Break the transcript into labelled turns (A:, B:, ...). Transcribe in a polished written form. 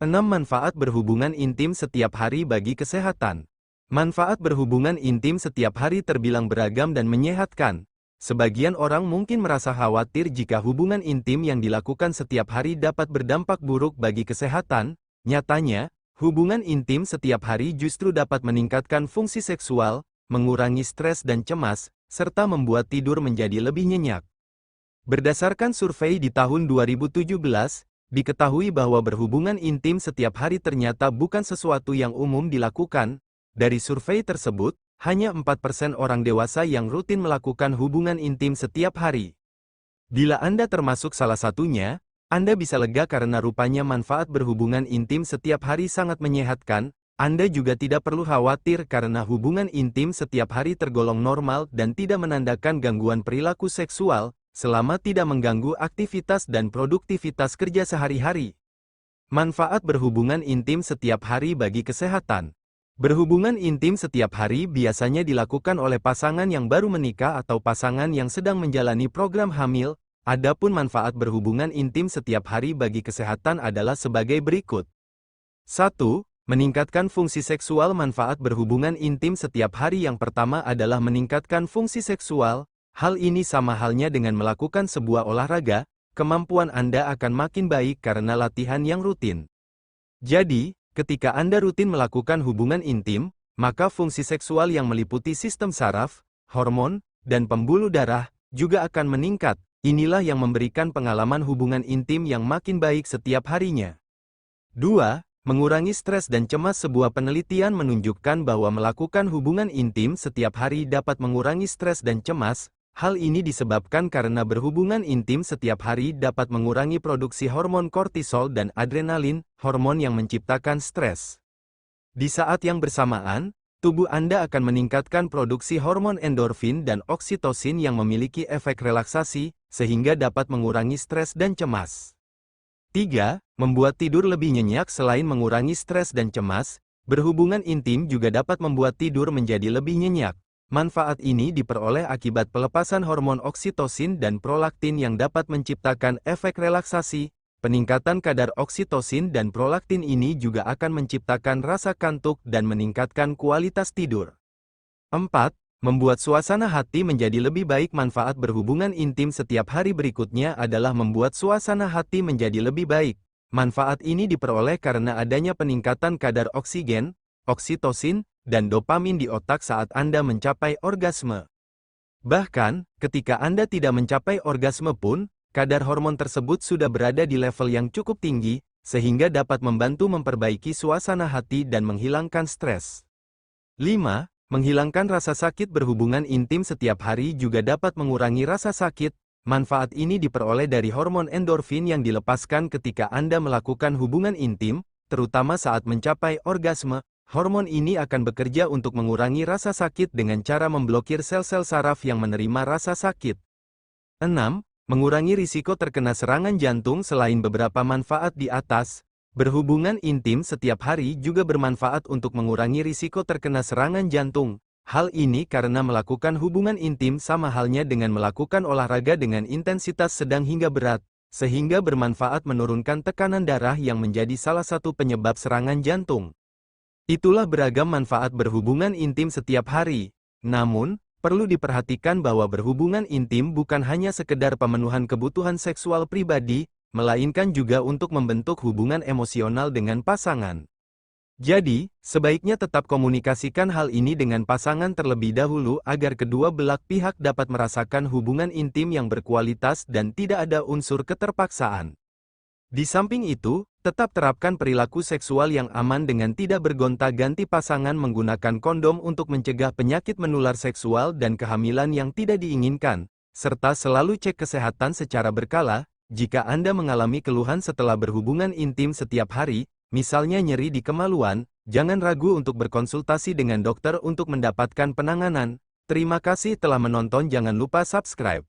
A: 6 manfaat berhubungan intim setiap hari bagi kesehatan. Manfaat berhubungan intim setiap hari terbilang beragam dan menyehatkan. Sebagian orang mungkin merasa khawatir jika hubungan intim yang dilakukan setiap hari dapat berdampak buruk bagi kesehatan. Nyatanya, hubungan intim setiap hari justru dapat meningkatkan fungsi seksual, mengurangi stres dan cemas, serta membuat tidur menjadi lebih nyenyak. Berdasarkan survei di tahun 2017, diketahui bahwa berhubungan intim setiap hari ternyata bukan sesuatu yang umum dilakukan. Dari survei tersebut, hanya 4% orang dewasa yang rutin melakukan hubungan intim setiap hari. Bila Anda termasuk salah satunya, Anda bisa lega karena rupanya manfaat berhubungan intim setiap hari sangat menyehatkan. Anda juga tidak perlu khawatir karena hubungan intim setiap hari tergolong normal dan tidak menandakan gangguan perilaku seksual, selama tidak mengganggu aktivitas dan produktivitas kerja sehari-hari. Manfaat berhubungan intim setiap hari bagi kesehatan. Berhubungan intim setiap hari biasanya dilakukan oleh pasangan yang baru menikah atau pasangan yang sedang menjalani program hamil. Adapun manfaat berhubungan intim setiap hari bagi kesehatan adalah sebagai berikut. 1. Meningkatkan fungsi seksual. Manfaat berhubungan intim setiap hari yang pertama adalah meningkatkan fungsi seksual. Hal ini sama halnya dengan melakukan sebuah olahraga, kemampuan Anda akan makin baik karena latihan yang rutin. Jadi, ketika Anda rutin melakukan hubungan intim, maka fungsi seksual yang meliputi sistem saraf, hormon, dan pembuluh darah, juga akan meningkat. Inilah yang memberikan pengalaman hubungan intim yang makin baik setiap harinya. 2. Mengurangi stres dan cemas. Sebuah penelitian menunjukkan bahwa melakukan hubungan intim setiap hari dapat mengurangi stres dan cemas. Hal ini disebabkan karena berhubungan intim setiap hari dapat mengurangi produksi hormon kortisol dan adrenalin, hormon yang menciptakan stres. Di saat yang bersamaan, tubuh Anda akan meningkatkan produksi hormon endorfin dan oksitosin yang memiliki efek relaksasi, sehingga dapat mengurangi stres dan cemas. 3. Membuat tidur lebih nyenyak. Selain mengurangi stres dan cemas, berhubungan intim juga dapat membuat tidur menjadi lebih nyenyak. Manfaat ini diperoleh akibat pelepasan hormon oksitosin dan prolaktin yang dapat menciptakan efek relaksasi. Peningkatan kadar oksitosin dan prolaktin ini juga akan menciptakan rasa kantuk dan meningkatkan kualitas tidur. 4. Membuat suasana hati menjadi lebih baik. Manfaat berhubungan intim setiap hari berikutnya adalah membuat suasana hati menjadi lebih baik. Manfaat ini diperoleh karena adanya peningkatan kadar oksigen, oksitosin, dan dopamin di otak saat Anda mencapai orgasme. Bahkan, ketika Anda tidak mencapai orgasme pun, kadar hormon tersebut sudah berada di level yang cukup tinggi, sehingga dapat membantu memperbaiki suasana hati dan menghilangkan stres. 5. Menghilangkan rasa sakit. Berhubungan intim setiap hari juga dapat mengurangi rasa sakit. Manfaat ini diperoleh dari hormon endorfin yang dilepaskan ketika Anda melakukan hubungan intim, terutama saat mencapai orgasme. Hormon ini akan bekerja untuk mengurangi rasa sakit dengan cara memblokir sel-sel saraf yang menerima rasa sakit. 6. Mengurangi risiko terkena serangan jantung. Selain beberapa manfaat di atas, berhubungan intim setiap hari juga bermanfaat untuk mengurangi risiko terkena serangan jantung. Hal ini karena melakukan hubungan intim sama halnya dengan melakukan olahraga dengan intensitas sedang hingga berat, sehingga bermanfaat menurunkan tekanan darah yang menjadi salah satu penyebab serangan jantung. Itulah beragam manfaat berhubungan intim setiap hari. Namun, perlu diperhatikan bahwa berhubungan intim bukan hanya sekedar pemenuhan kebutuhan seksual pribadi, melainkan juga untuk membentuk hubungan emosional dengan pasangan. Jadi, sebaiknya tetap komunikasikan hal ini dengan pasangan terlebih dahulu agar kedua belah pihak dapat merasakan hubungan intim yang berkualitas dan tidak ada unsur keterpaksaan. Di samping itu, tetap terapkan perilaku seksual yang aman dengan tidak bergonta-ganti pasangan, menggunakan kondom untuk mencegah penyakit menular seksual dan kehamilan yang tidak diinginkan, serta selalu cek kesehatan secara berkala. Jika Anda mengalami keluhan setelah berhubungan intim setiap hari, misalnya nyeri di kemaluan, jangan ragu untuk berkonsultasi dengan dokter untuk mendapatkan penanganan. Terima kasih telah menonton. Jangan lupa subscribe.